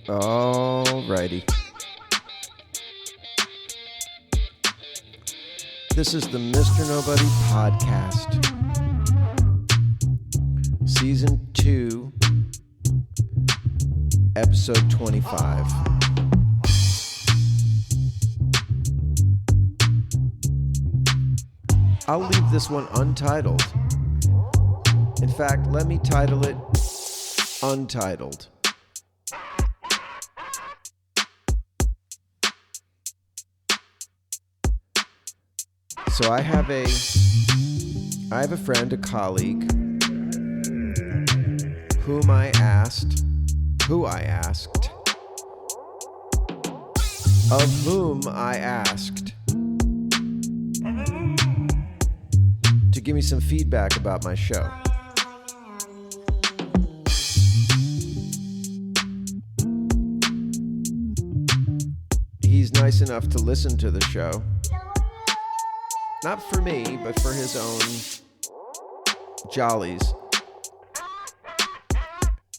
Alrighty. This is the Mr. Nobody podcast. Season 2, episode 25. I'll leave this one untitled. In fact, let me title it Untitled. So I have a friend, a colleague, who I asked, to give me some feedback about my show. He's nice enough to listen to the show. Not for me, but for his own jollies.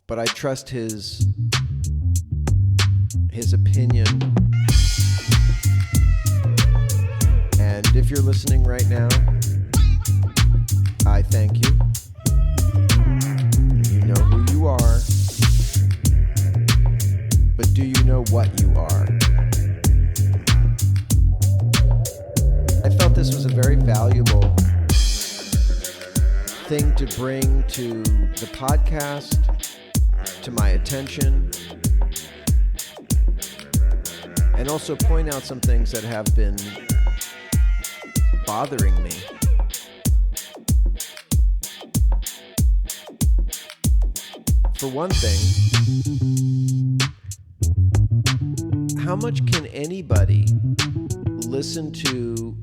But I trust his opinion. And if you're listening right now, I thank you. You know who you are. But do you know what you are? I felt this was a very valuable thing to bring to the podcast, to my attention, and also point out some things that have been bothering me. For one thing, how much can anybody listen to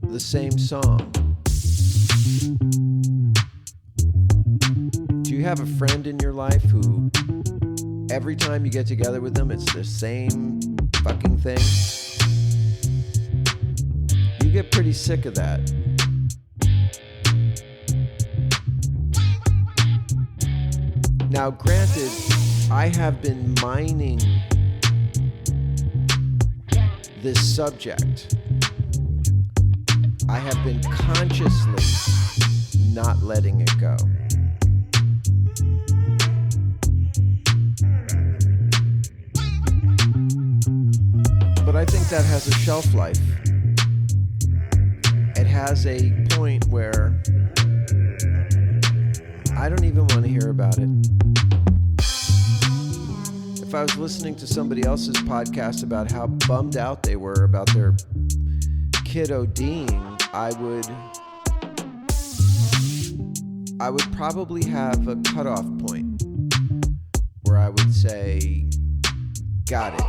the same song? Do you have a friend in your life who every time you get together with them, it's the same fucking thing? You get pretty sick of that. Now, granted, I have been mining this subject. I have been consciously not letting it go. But I think that has a shelf life. It has a point where I don't even want to hear about it. If I was listening to somebody else's podcast about how bummed out they were about their kid ODing, I would probably have a cutoff point where I would say, got it.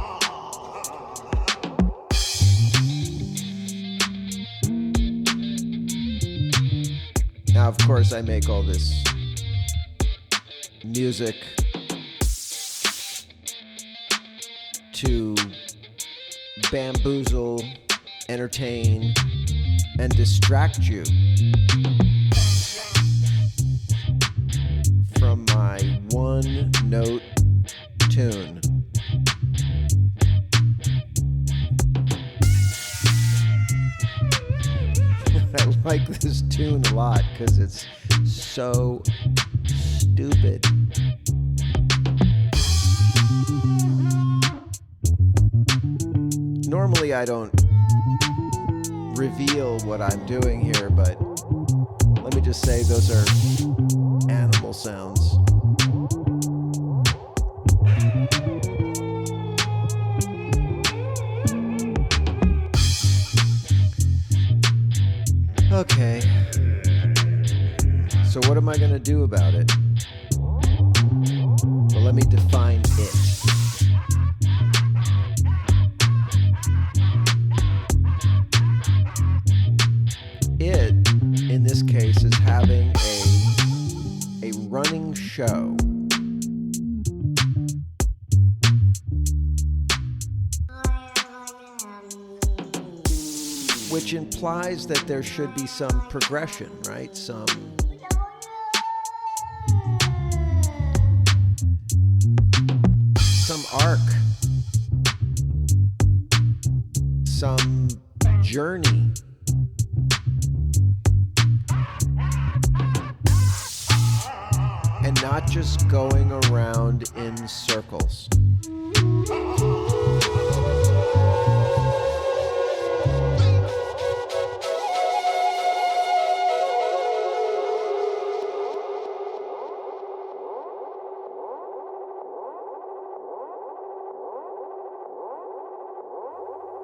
Now, of course, I make all this music to bamboozle, entertain, and distract you from my one-note tune. I like this tune a lot because it's so stupid. Normally I don't reveal what I'm doing here, but let me just say those are animal sounds. Okay. So what am I going to do about it? Well, let me define it. It, in this case, is having a running show. Which implies that there should be some progression, right? Some arc, some journey. And not just going around in circles.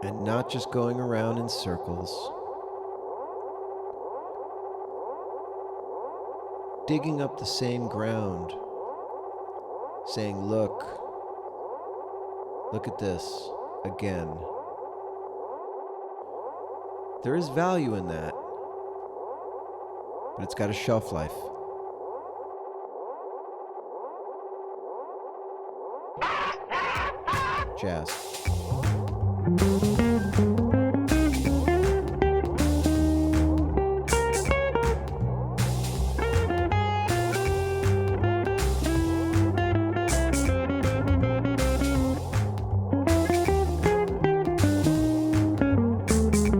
And not just going around in circles. Digging up the same ground, saying, look at this again. There is value in that, but it's got a shelf life. Jazz.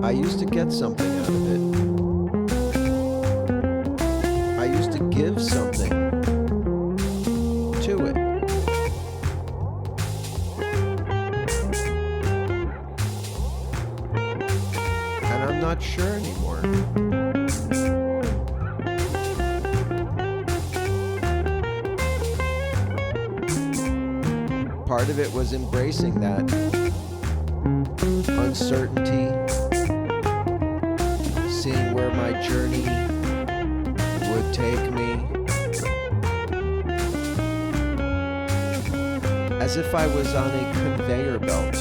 I used to get something out of it. I used to give something to it. And I'm not sure anymore. Part of it was embracing that uncertainty, seeing where my journey would take me, as if I was on a conveyor belt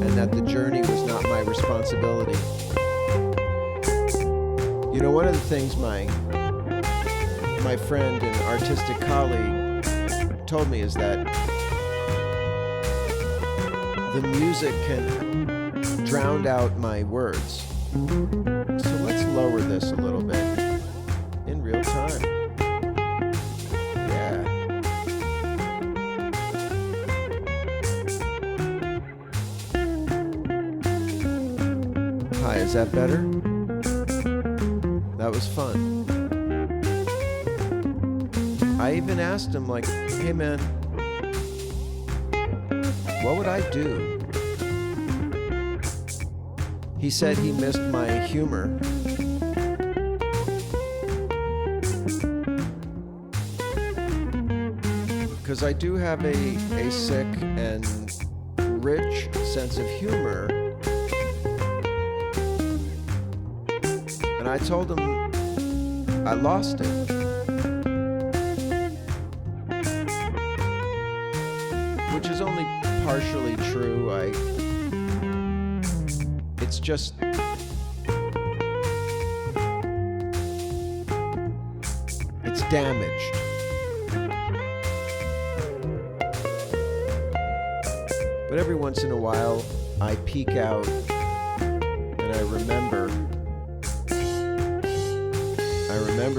and that the journey was not my responsibility. You know, one of the things my friend and artistic colleague told me is that the music can drown out my words. So let's lower this a little bit in real time. Yeah. Hi, is that better? That was fun. I even asked him, like, hey man, what would I do? He said he missed my humor. Because I do have a sick and rich sense of humor. And I told him I lost it. Which is only partially true. It's just it's damaged. But every once in a while I peek out and I remember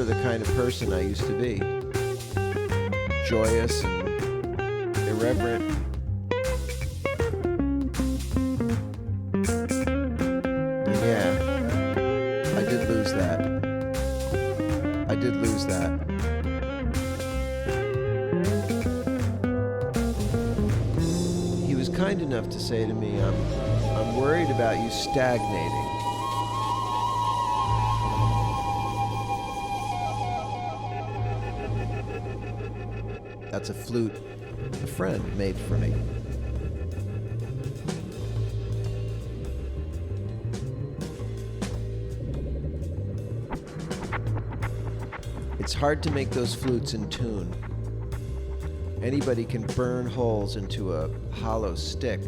the kind of person I used to be. Joyous and irreverent. I did lose that. He was kind enough to say to me, I'm worried about you stagnating. That's a flute a friend made for me. It's hard to make those flutes in tune. Anybody can burn holes into a hollow stick,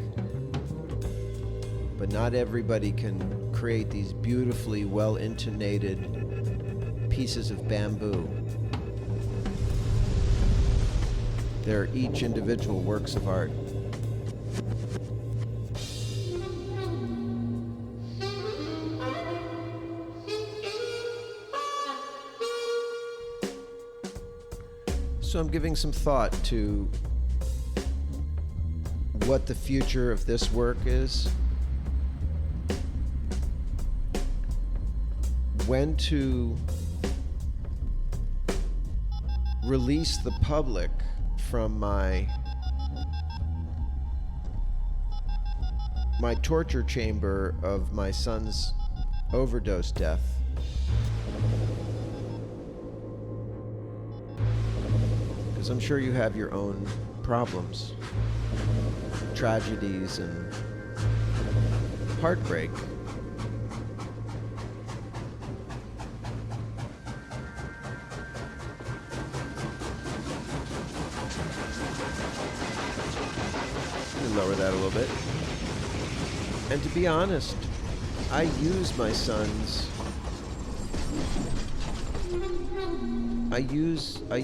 but not everybody can create these beautifully well-intonated pieces of bamboo. They're each individual works of art. So I'm giving some thought to what the future of this work is, when to release the public from my torture chamber of my son's overdose death. Because I'm sure you have your own problems, tragedies, and heartbreak. Lower that a little bit. And to be honest, I use my sons. I use him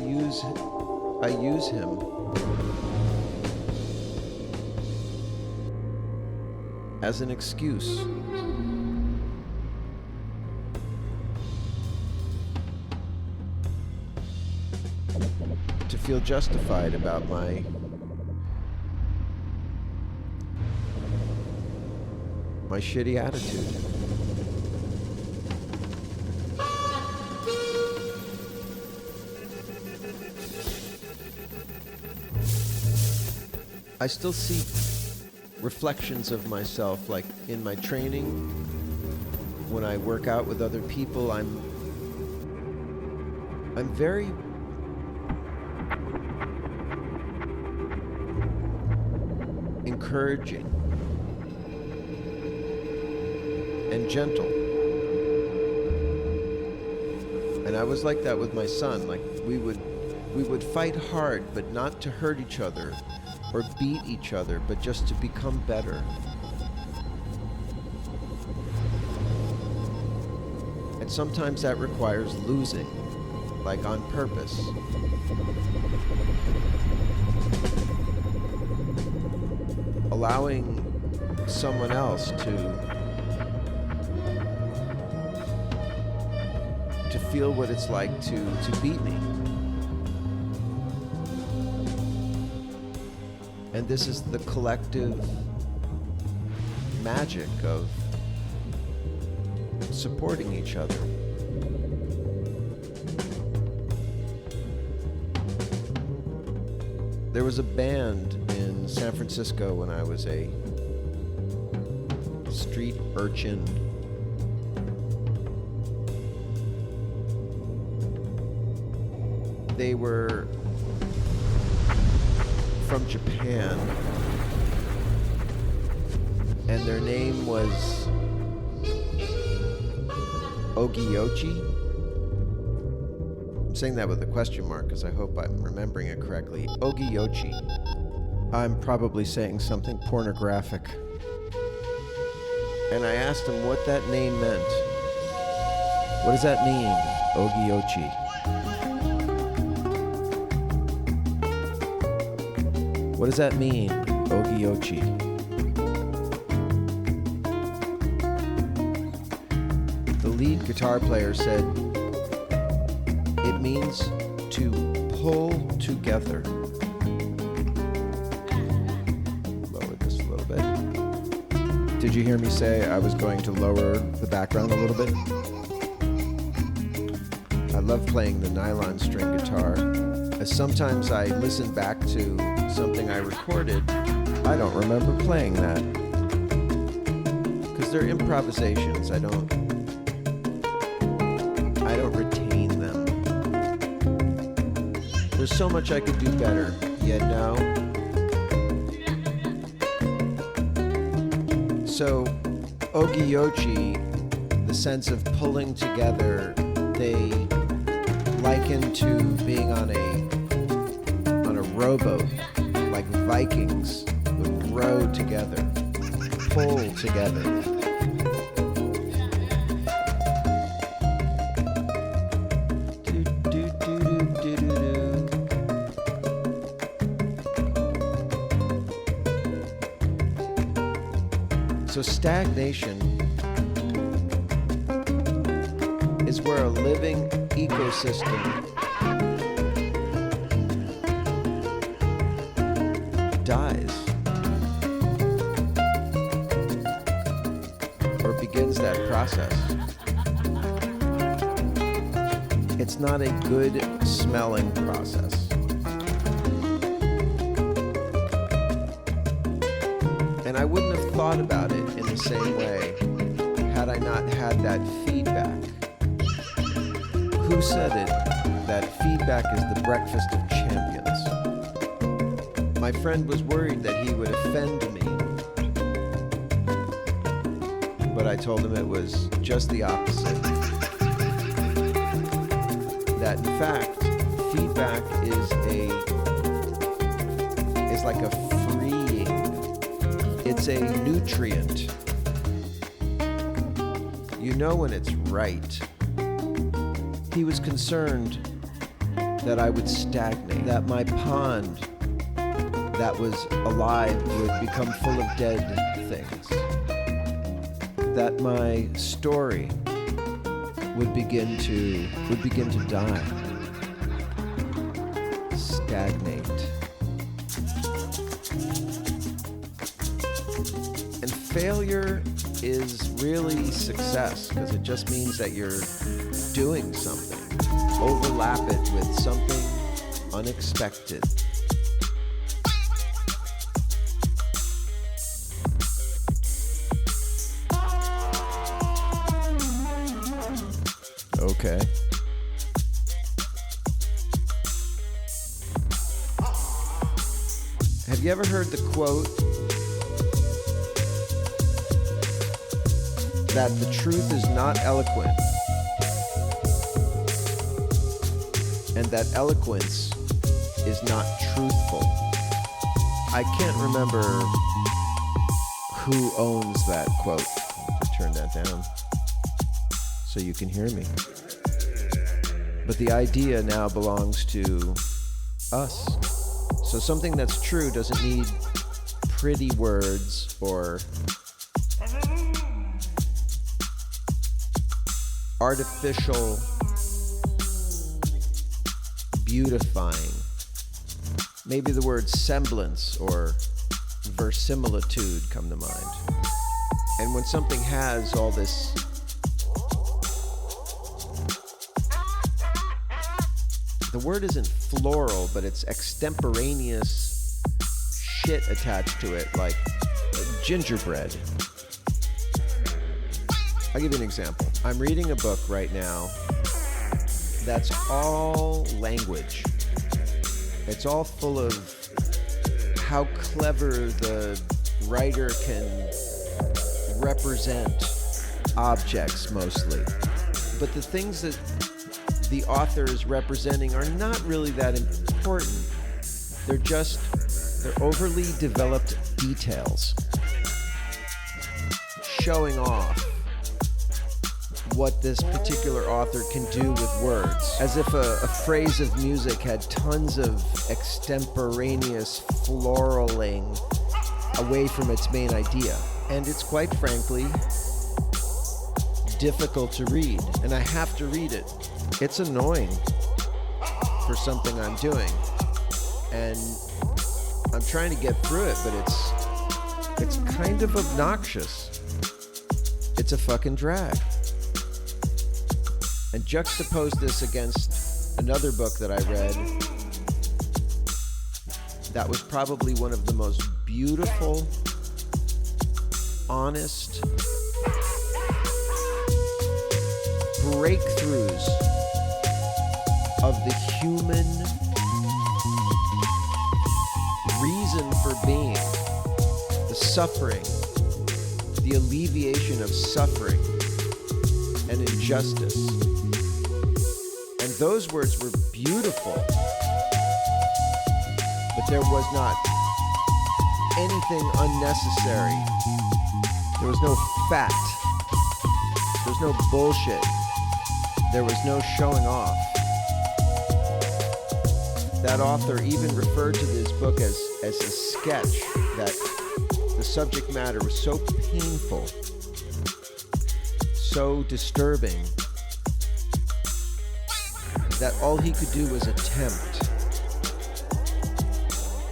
as an excuse. To feel justified about my shitty attitude. I still see reflections of myself, like in my training, when I work out with other people. I'm very encouraging and gentle. And I was like that with my son. Like we would fight hard, but not to hurt each other or beat each other, but just to become better. And sometimes that requires losing, like on purpose. Allowing someone else to feel what it's like to beat me. And this is the collective magic of supporting each other. There was a band in San Francisco when I was a street urchin. They were from Japan, and their name was Ogiyochi. I'm saying that with a question mark because I hope I'm remembering it correctly. Ogiyochi. I'm probably saying something pornographic. And I asked him what that name meant. What does that mean, Ogiyochi? What does that mean, Ogiyochi? The lead guitar player said, it means to pull together. Lower this a little bit. Did you hear me say I was going to lower the background a little bit? I love playing the nylon string guitar. As sometimes I listen back to something I recorded, I don't remember playing that. Because they're improvisations. I don't retain them. There's so much I could do better, you know? So, Ogiyochi, the sense of pulling together, they liken to being on a rowboat, like Vikings would row together, pull together. So stagnation is where a living ecosystem dies. process. It's not a good smelling process. And I wouldn't have thought about it in the same way had I not had that feedback. Who said it? That feedback is the breakfast of champions. My friend was worried that he would offend me, but I told him it was just the opposite. That in fact, feedback is like a freeing. It's a nutrient. You know when it's right. He was concerned that I would stagnate, that my pond that was alive would become full of dead things, that my story would begin to die, stagnate. And failure is really success, because it just means that you're doing something. Overlap it with something unexpected. Okay. Have you ever heard the quote that the truth is not eloquent, and that eloquence is not truthful? I can't remember who owns that quote. Turn that down so you can hear me. But the idea now belongs to us. So something that's true doesn't need pretty words or artificial beautifying. Maybe the word semblance or verisimilitude come to mind. And when something has all this the word isn't floral, but it's extemporaneous shit attached to it, like gingerbread. I'll give you an example. I'm reading a book right now that's all language. It's all full of how clever the writer can represent objects mostly. But the things that the author is representing are not really that important. They're overly developed details showing off what this particular author can do with words, as if a phrase of music had tons of extemporaneous floraling away from its main idea. And it's quite frankly difficult to read, and I have to read it. It's annoying for something I'm doing, and I'm trying to get through it, but it's kind of obnoxious. It's a fucking drag. And juxtapose this against another book that I read that was probably one of the most beautiful, honest breakthroughs of the human reason for being, the suffering, the alleviation of suffering and injustice. And those words were beautiful, but there was not anything unnecessary. There was no fat. There was no bullshit. There was no showing off. That author even referred to this book as a sketch, that the subject matter was so painful, so disturbing, that all he could do was attempt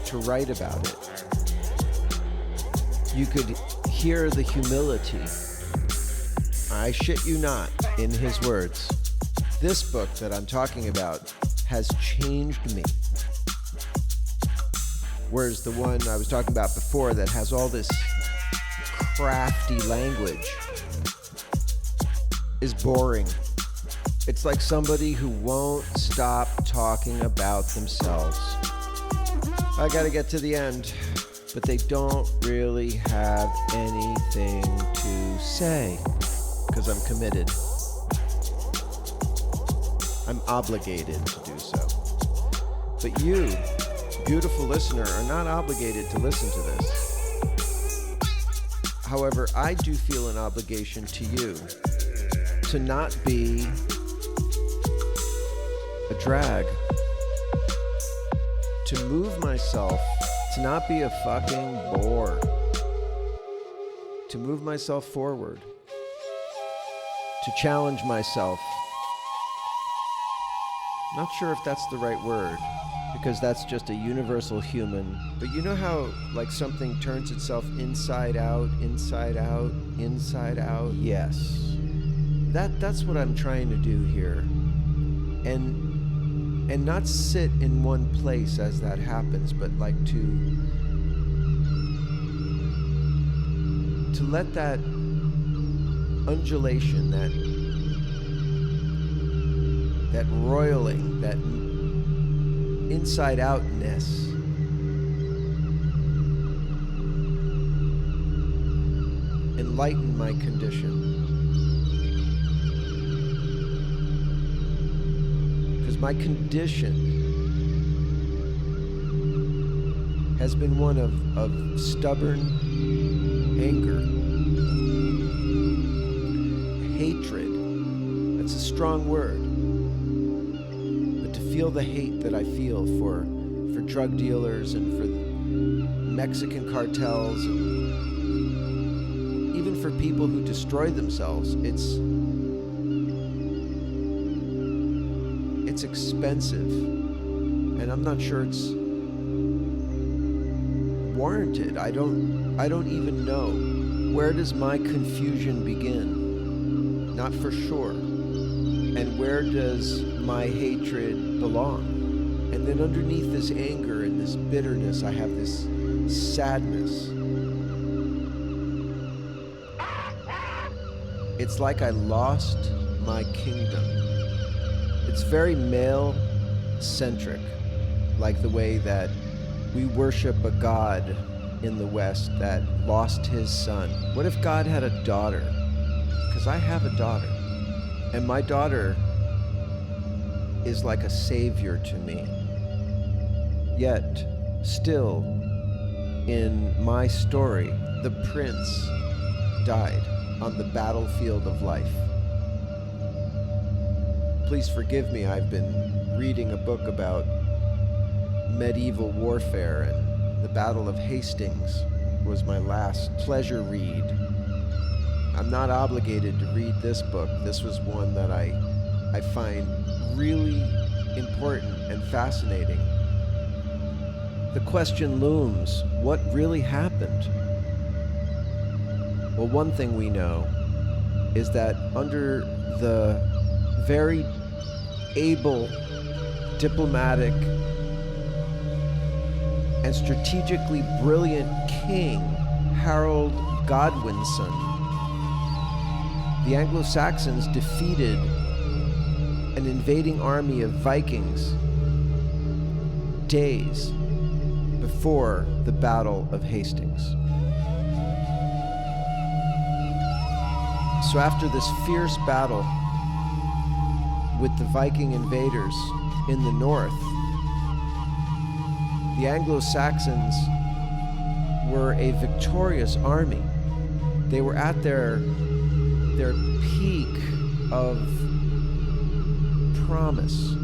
to write about it. You could hear the humility I shit you not, in his words. This book that I'm talking about has changed me. Whereas the one I was talking about before that has all this crafty language is boring. It's like somebody who won't stop talking about themselves. I gotta get to the end, but they don't really have anything to say because I'm committed. I'm obligated to do so. But you, beautiful listener, are not obligated to listen to this. However, I do feel an obligation to you to not be a drag, to move myself, to not be a fucking bore, to move myself forward, to challenge myself. Not sure if that's the right word, because that's just a universal human. But you know how like something turns itself inside out, inside out, inside out? Yes. That's what I'm trying to do here. And not sit in one place as that happens, but like to let that undulation, that roiling, that inside outness enlighten my condition. Because my condition has been one of stubborn anger, hatred. That's a strong word. But to feel the hate that I feel for drug dealers and for Mexican cartels, and even for people who destroy themselves, it's expensive, and I'm not sure it's warranted. I don't even know. Where does my confusion begin? Not for sure. And where does my hatred belong? And then underneath this anger and this bitterness, I have this sadness. It's like I lost my kingdom. It's very male-centric, like the way that we worship a God in the West that lost his son. What if God had a daughter? Because I have a daughter, and my daughter is like a savior to me. Yet, still, in my story, the prince died on the battlefield of life. Please forgive me, I've been reading a book about medieval warfare, and the Battle of Hastings was my last pleasure read. I'm not obligated to read this book. This was one that I find really important and fascinating. The question looms, what really happened? Well, one thing we know is that under the very able, diplomatic, and strategically brilliant King Harold Godwinson, the Anglo-Saxons defeated an invading army of Vikings days before the Battle of Hastings. So after this fierce battle with the Viking invaders in the north, the Anglo-Saxons were a victorious army. They were at their peak of promise.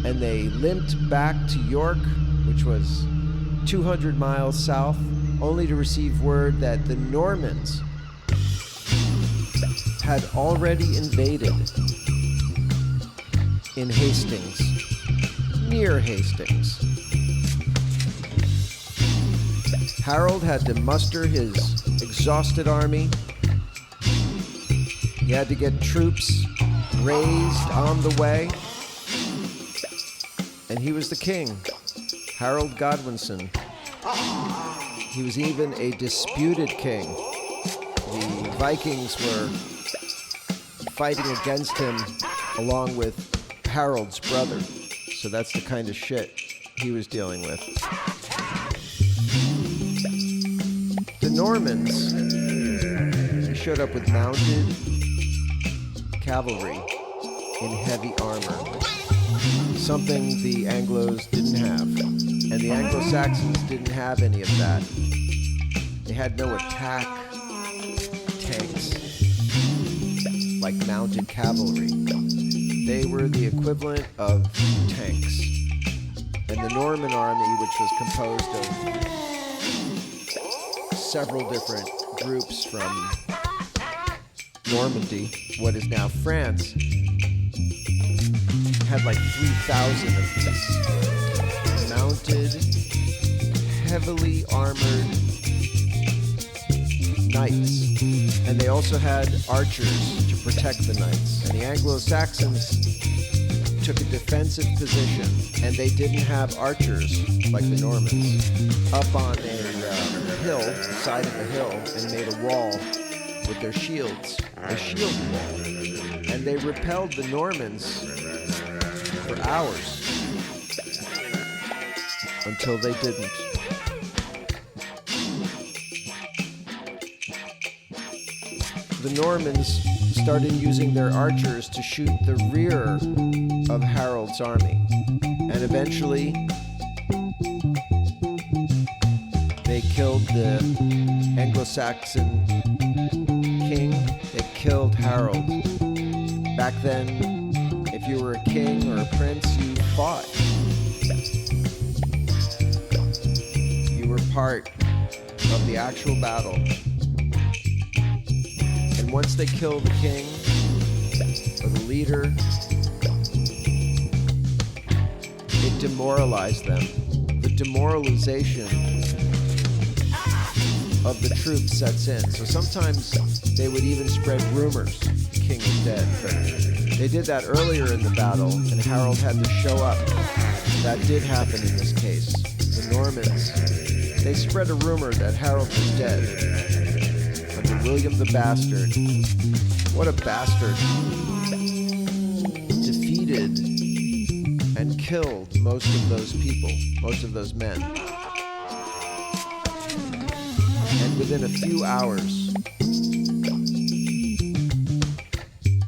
And they limped back to York, which was 200 miles south, only to receive word that the Normans had already invaded in Hastings, near Hastings. Harold had to muster his exhausted army He had to get troops raised on the way, and he was the king, Harold Godwinson. He was even a disputed king. The Vikings were fighting against him along with Harold's brother. So that's the kind of shit he was dealing with. The Normans, they showed up with mounted cavalry in heavy armor, something the Anglos didn't have. And the Anglo-Saxons didn't have any of that. They had no attack tanks like mounted cavalry. They were the equivalent of tanks. And the Norman army, which was composed of several different groups from Normandy, what is now France, had like 3,000 of these mounted, heavily armored knights. And they also had archers to protect the knights. And the Anglo-Saxons took a defensive position, and they didn't have archers like the Normans. Up on a hill, the side of the hill, and made a wall with their shields, a shield wall. And they repelled the Normans for hours until they didn't. The Normans started using their archers to shoot the rear of Harold's army. And eventually, they killed the Anglo-Saxon king. They killed Harold. Back then, if you were a king or a prince, you fought. You were part of the actual battle. And once they killed the king or the leader, it demoralized them. The demoralization of the troops sets in. So sometimes they would even spread rumors the king is dead. But they did that earlier in the battle, and Harold had to show up. That did happen in this case. The Normans, they spread a rumor that Harold was dead under William the Bastard. What a bastard. Defeated and killed most of those people, most of those men. And within a few hours,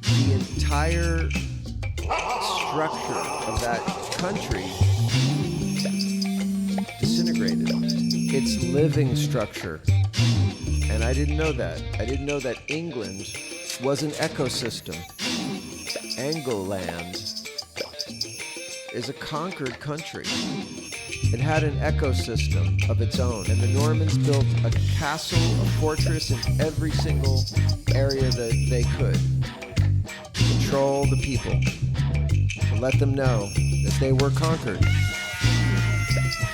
the entire structure of that country disintegrated. Its living structure. And I didn't know that. I didn't know that England was an ecosystem. Angleland is a conquered country. It had an ecosystem of its own, and the Normans built a castle, a fortress in every single area that they could to control the people, to let them know that they were conquered.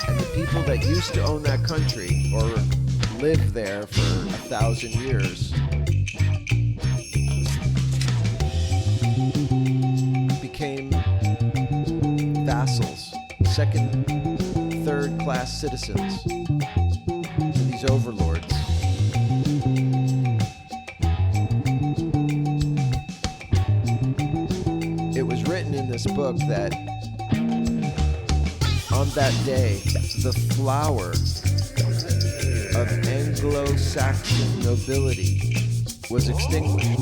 And the people that used to own that country or lived there for 1,000 years became vassals, second, third-class citizens to these overlords. It was written in this book that on that day, the flower of Anglo-Saxon nobility was extinguished.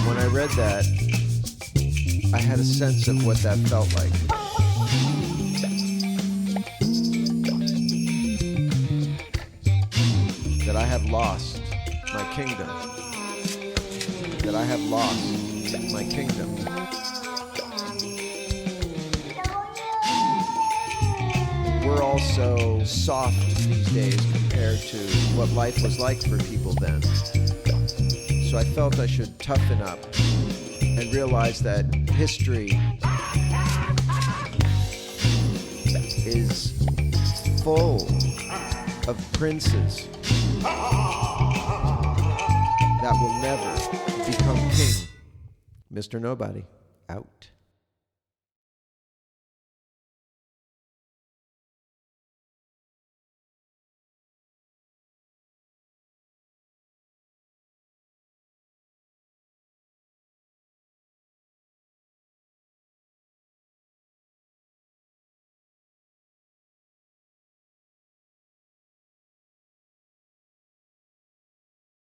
When I read that, I had a sense of what that felt like. That I have lost my kingdom. That I have lost my kingdom. We're all so soft these days compared to what life was like for people then. So I felt I should toughen up and realize that history is full of princes that will never become king. Mr. Nobody, out.